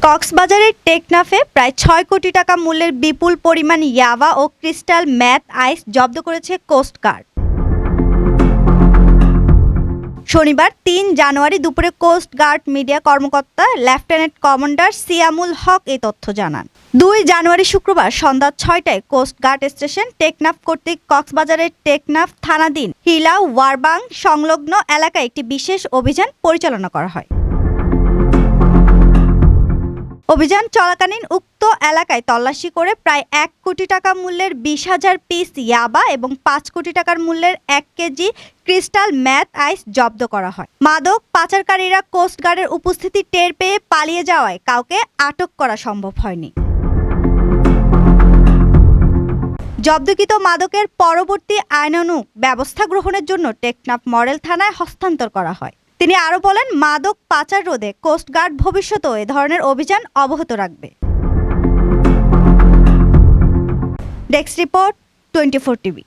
কক্সবাজারের টেকনাফে প্রায় ৬ কোটি টাকা মূল্যের বিপুল পরিমাণ ইয়াবা ও ক্রিস্টাল ম্যাথ আইস জব্দ করেছে কোস্টগার্ড। শনিবার ৩ জানুয়ারি দুপুরে কোস্টগার্ড মিডিয়া কর্মকর্তা লেফটেন্যান্ট কমান্ডার সিয়ামুল হক এই তথ্য জানান। ২ জানুয়ারি শুক্রবার সন্ধ্যা ৬টায় কোস্টগার্ড স্টেশন টেকনাফ কর্তৃক কক্সবাজারের টেকনাফ থানাধীন হিলা ওয়ারবাং সংলগ্ন এলাকায় একটি বিশেষ অভিযান পরিচালনা করা হয়। অভিযান চলাকালীন উক্ত এলাকায় তল্লাশি করে প্রায় ১ কোটি টাকা মূল্যের ২০,০০০ পিস ইয়াবা এবং ৫ কোটি টাকার মূল্যের ১ কেজি ক্রিস্টাল ম্যাথ আইস জব্দ করা হয়। মাদক পাচারকারীরা কোস্টগার্ডের উপস্থিতি টের পেয়ে পালিয়ে যাওয়ায় কাউকে আটক করা সম্ভব হয়নি। জব্দকৃত মাদকের পরবর্তী আইনানুগ ব্যবস্থা গ্রহণের জন্য টেকনাফ মডেল থানায় হস্তান্তর করা হয়। তিনি আরও বলেন, মাদক পাচার রোধে কোস্টগার্ড ভবিষ্যতেও এ ধরনের অভিযান অব্যাহত রাখবে। Desk report 24 TV.